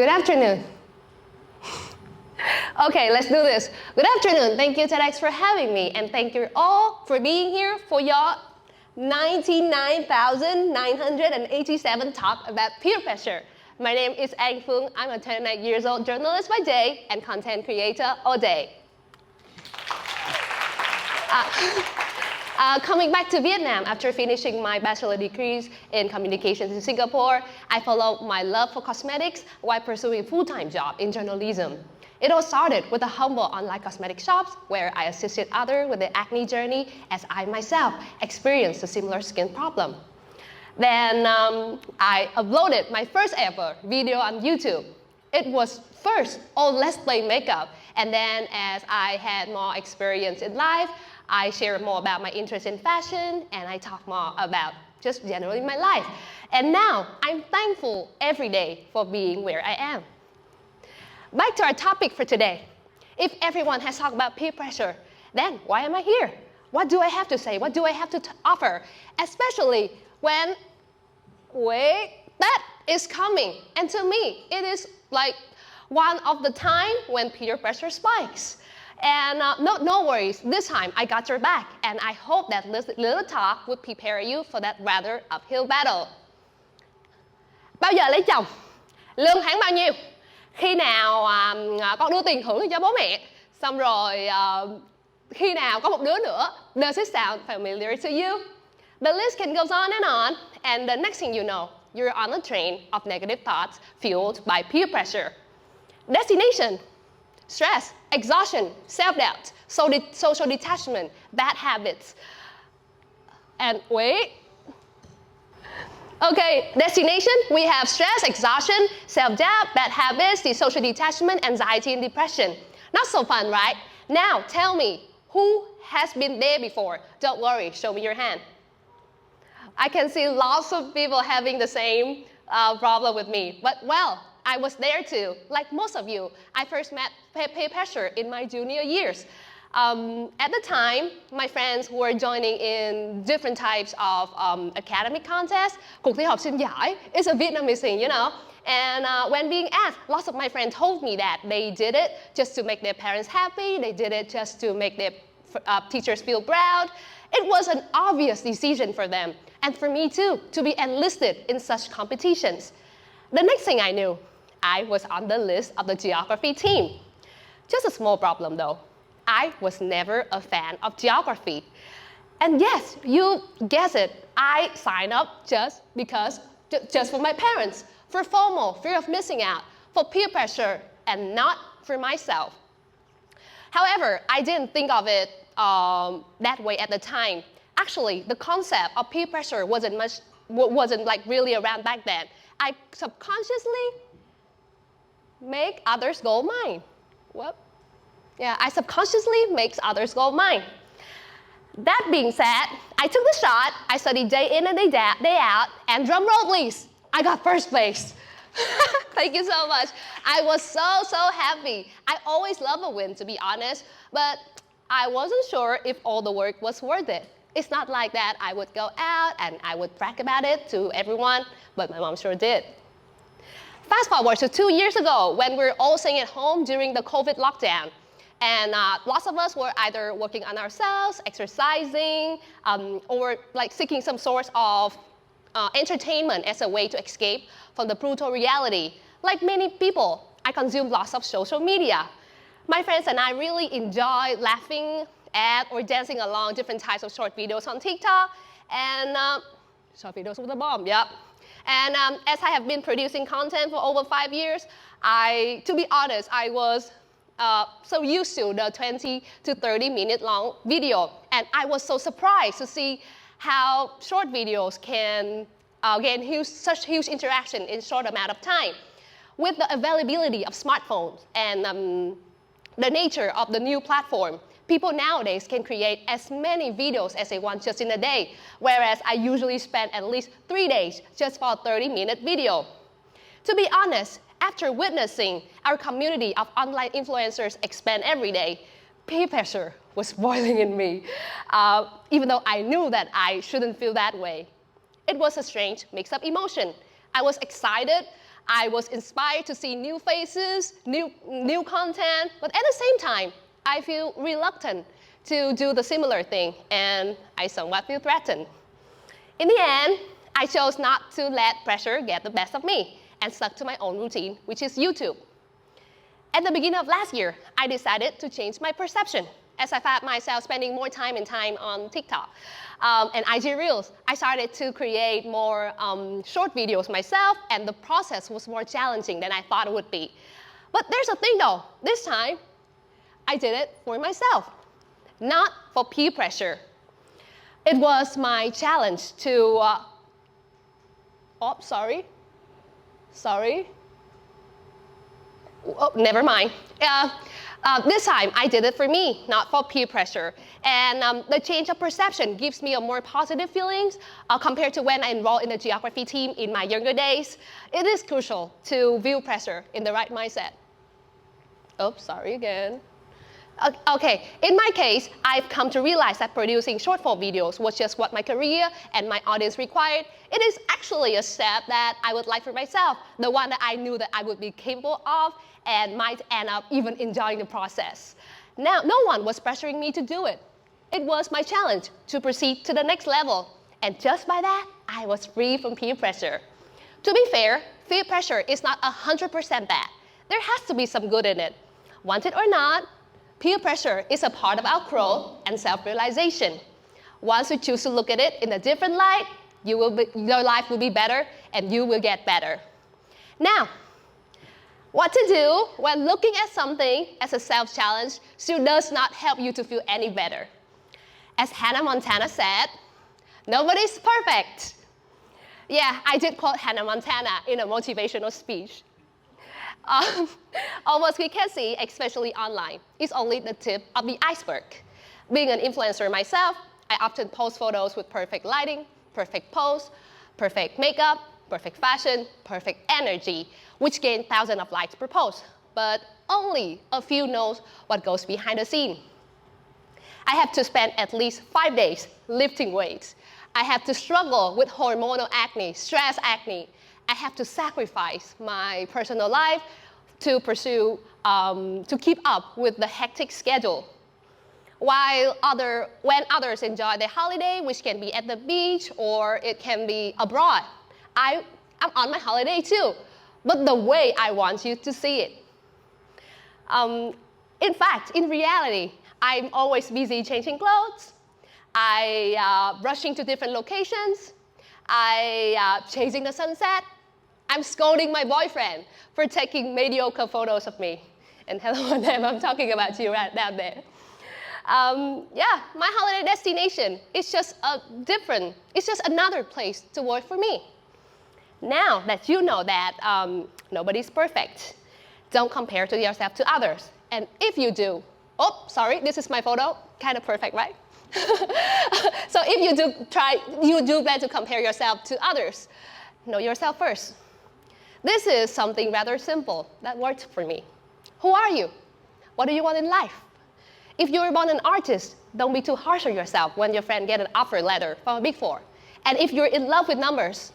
Good afternoon. Okay, let's do this. Good afternoon. Thank you, TEDx, for having me. And thank you all for being here for your 99,987 talk about peer pressure. My name is Phương. I'm a 29 years old journalist by day and content creator all day. Coming back to Vietnam after finishing my bachelor degrees in communications in Singapore, I followed my love for cosmetics while pursuing a full-time job in journalism. It all started with a humble online cosmetic shops where I assisted others with their acne journey as I myself experienced a similar skin problem. Then I uploaded my first ever video on YouTube. It was first all let's play makeup, and then as I had more experience in life, I shared more about my interest in fashion, and I talked more about just generally my life. And now I'm thankful every day for being where I am. Back to our topic for today. If everyone has talked about peer pressure, then why am I here? What do I have to say? What do I have to offer? Especially when, wait, that is coming. And to me, it is like one of the time when peer pressure spikes. And no worries, this time I got your back. And I hope that little talk would prepare you for that rather uphill battle. Bao giờ lấy chồng? Lương tháng bao nhiêu? Khi nào con đưa tiền thưởng cho bố mẹ? Xong rồi khi nào có một đứa nữa? Does it sound familiar to you? The list can go on, and the next thing you know, you're on a train of negative thoughts fueled by peer pressure. Destination: stress, exhaustion, self-doubt, social detachment, bad habits. And wait. Okay, destination, we have stress, exhaustion, self-doubt, bad habits, the social detachment, anxiety, and depression. Not so fun, right? Now, tell me, who has been there before? Don't worry, show me your hand. I can see lots of people having the same problem with me. But well, I was there too. Like most of you, I first met peer pressure in my junior years. At the time, my friends were joining in different types of academic contests. Cuộc thi học sinh giỏi is a Vietnamese thing, you know. And when being asked, lots of my friends told me that they did it just to make their parents happy. They did it just to make their teachers feel proud. It was an obvious decision for them, and for me too, to be enlisted in such competitions. The next thing I knew, I was on the list of the geography team. Just a small problem though. I was never a fan of geography. And yes, you guessed it, I signed up just for my parents, for FOMO, fear of missing out, for peer pressure, and not for myself. However, I didn't think of it that way at the time. Actually, the concept of peer pressure wasn't like really around back then. I subconsciously make others go mine. What? Yeah, I subconsciously make others go mine. That being said, I took the shot. I studied day in and day out, and drum roll please, I got first place. Thank you so much. I was so happy. I always love a win, to be honest, but I wasn't sure if all the work was worth it. It's not like that I would go out and I would brag about it to everyone, but my mom sure did. Fast forward to 2 years ago when we were all staying at home during the COVID lockdown. And lots of us were either working on ourselves, exercising, or like seeking some source of entertainment as a way to escape from the brutal reality. Like many people, I consumed lots of social media. My friends and I really enjoy laughing at or dancing along different types of short videos on TikTok. And short videos with a bomb, yep. And as I have been producing content for over 5 years, to be honest, I was so used to the 20 to 30 minute long video. And I was so surprised to see how short videos can gain such huge interaction in short amount of time. With the availability of smartphones and the nature of the new platform, people nowadays can create as many videos as they want just in a day, whereas I usually spend at least 3 days just for a 30-minute video. To be honest, after witnessing our community of online influencers expand every day, peer pressure was boiling in me, even though I knew that I shouldn't feel that way. It was a strange mix-up emotion. I was excited, I was inspired to see new faces, new content, but at the same time, I feel reluctant to do the similar thing, and I somewhat feel threatened. In the end, I chose not to let pressure get the best of me and stuck to my own routine, which is YouTube. At the beginning of last year, I decided to change my perception as I found myself spending more time on TikTok and IG Reels. I started to create more short videos myself, and the process was more challenging than I thought it would be. But there's a thing though, this time, I did it for myself, not for peer pressure. It was my challenge to, Oh, never mind. This time, I did it for me, not for peer pressure. And the change of perception gives me a more positive feelings compared to when I enrolled in the geography team in my younger days. It is crucial to view pressure in the right mindset. Oh, sorry again. Okay, in my case, I've come to realize that producing short-form videos was just what my career and my audience required. It is actually a step that I would like for myself, the one that I knew that I would be capable of and might end up even enjoying the process. Now, no one was pressuring me to do it. It was my challenge to proceed to the next level. And just by that, I was free from peer pressure. To be fair, peer pressure is not 100% bad. There has to be some good in it. Want it or not, peer pressure is a part of our growth and self-realization. Once you choose to look at it in a different light, your life will be better and you will get better. Now, what to do when looking at something as a self-challenge still does not help you to feel any better. As Hannah Montana said, nobody's perfect. Yeah, I did quote Hannah Montana in a motivational speech. Almost we can see, especially online, is only the tip of the iceberg. Being an influencer myself, I often post photos with perfect lighting, perfect pose, perfect makeup, perfect fashion, perfect energy, which gain thousands of likes per post. But only a few knows what goes behind the scene. I have to spend at least 5 days lifting weights. I have to struggle with hormonal acne, stress acne. I have to sacrifice my personal life to to keep up with the hectic schedule. When others enjoy their holiday, which can be at the beach or it can be abroad, I'm on my holiday too, but the way I want you to see it. In fact, in reality, I'm always busy changing clothes, rushing to different locations, chasing the sunset. I'm scolding my boyfriend for taking mediocre photos of me. And hello, madam, I'm talking about you right down there. Yeah, my holiday destination is just it's just another place to work for me. Now that you know that nobody's perfect, don't compare to yourself to others. And if you do, oh, sorry, this is my photo, kind of perfect, right? So if you do plan to compare yourself to others, know yourself first. This is something rather simple that worked for me. Who are you? What do you want in life? If you were born an artist, don't be too harsh on yourself when your friend gets an offer letter from a Big Four. And if you're in love with numbers,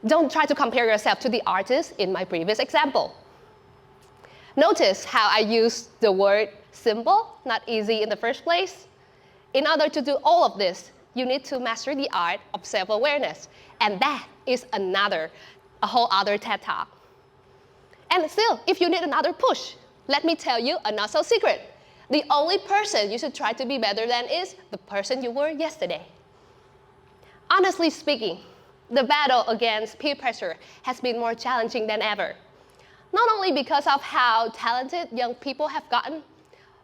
don't try to compare yourself to the artist in my previous example. Notice how I used the word simple, not easy in the first place. In order to do all of this, you need to master the art of self-awareness. And that is a whole other TED Talk. And still, if you need another push, let me tell you a not so secret. The only person you should try to be better than is the person you were yesterday. Honestly speaking, the battle against peer pressure has been more challenging than ever. Not only because of how talented young people have gotten,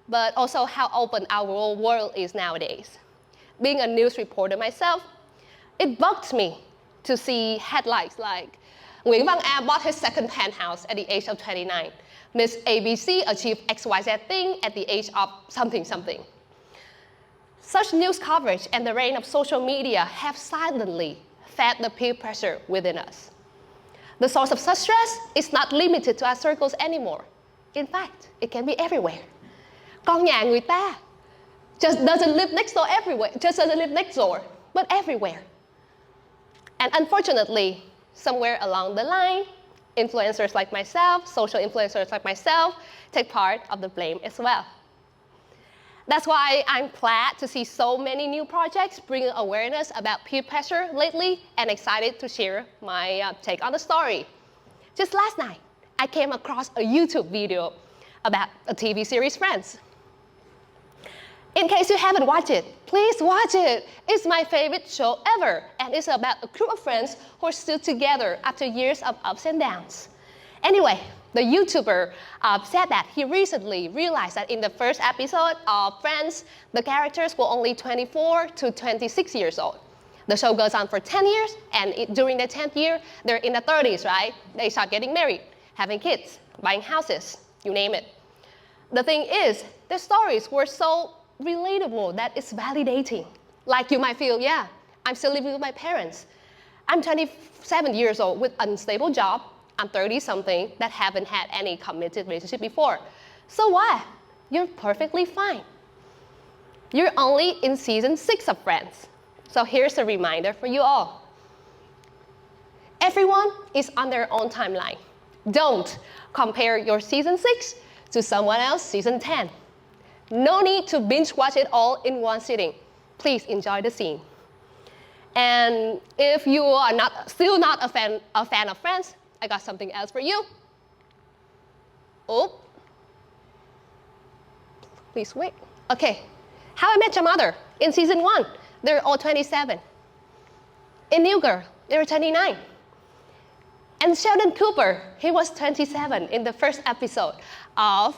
but also how open our whole world is nowadays. Being a news reporter myself, it bugged me to see headlines like, Nguyễn Văn A bought his second penthouse at the age of 29. Miss ABC achieved XYZ thing at the age of something. Such news coverage and the reign of social media have silently fed the peer pressure within us. The source of such stress is not limited to our circles anymore. In fact, it can be everywhere. Con nhà người ta just doesn't live next door, but everywhere. And unfortunately, somewhere along the line, influencers like myself, social influencers like myself, take part of the blame as well. That's why I'm glad to see so many new projects bringing awareness about peer pressure lately and excited to share my take on the story. Just last night, I came across a YouTube video about a TV series Friends. In case you haven't watched it, please watch it. It's my favorite show ever, and it's about a group of friends who are still together after years of ups and downs. Anyway, the YouTuber said that he recently realized that in the first episode of Friends, the characters were only 24 to 26 years old. The show goes on for 10 years, and during the 10th year, they're in the 30s, right? They start getting married, having kids, buying houses, you name it. The thing is, the stories were so relatable that it's validating. Like you might feel, yeah, I'm still living with my parents. I'm 27 years old with an unstable job. I'm 30-something that haven't had any committed relationship before. So what? You're perfectly fine. You're only in season 6 of Friends. So here's a reminder for you all. Everyone is on their own timeline. Don't compare your season 6 to someone else's season 10. No need to binge watch it all in one sitting. Please enjoy the scene. And if you are still not a fan of Friends, I got something else for you. Oh, please wait. Okay, How I Met Your Mother in season 1, they're all 27. In New Girl, they were 29. And Sheldon Cooper, he was 27 in the first episode of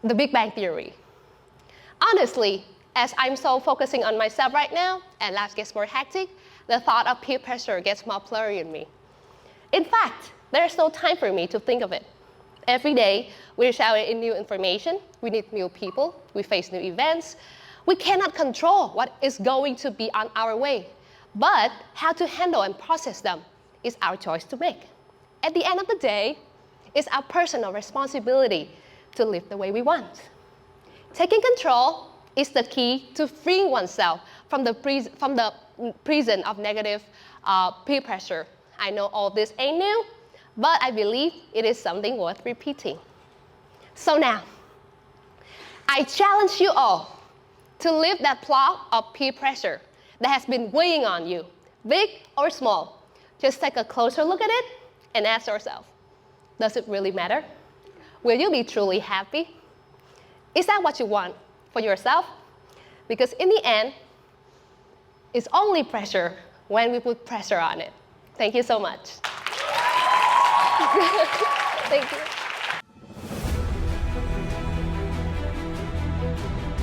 The Big Bang Theory. Honestly, as I'm so focusing on myself right now, and life gets more hectic, the thought of peer pressure gets more blurry in me. In fact, there's no time for me to think of it. Every day, we're showered in new information, we meet new people, we face new events. We cannot control what is going to be on our way, but how to handle and process them is our choice to make. At the end of the day, it's our personal responsibility to live the way we want. Taking control is the key to freeing oneself from the prison of negative peer pressure. I know all this ain't new, but I believe it is something worth repeating. So now, I challenge you all to live that plot of peer pressure that has been weighing on you, big or small. Just take a closer look at it and ask yourself, does it really matter? Will you be truly happy? Is that what you want for yourself? Because in the end, it's only pressure when we put pressure on it. Thank you so much. Thank you.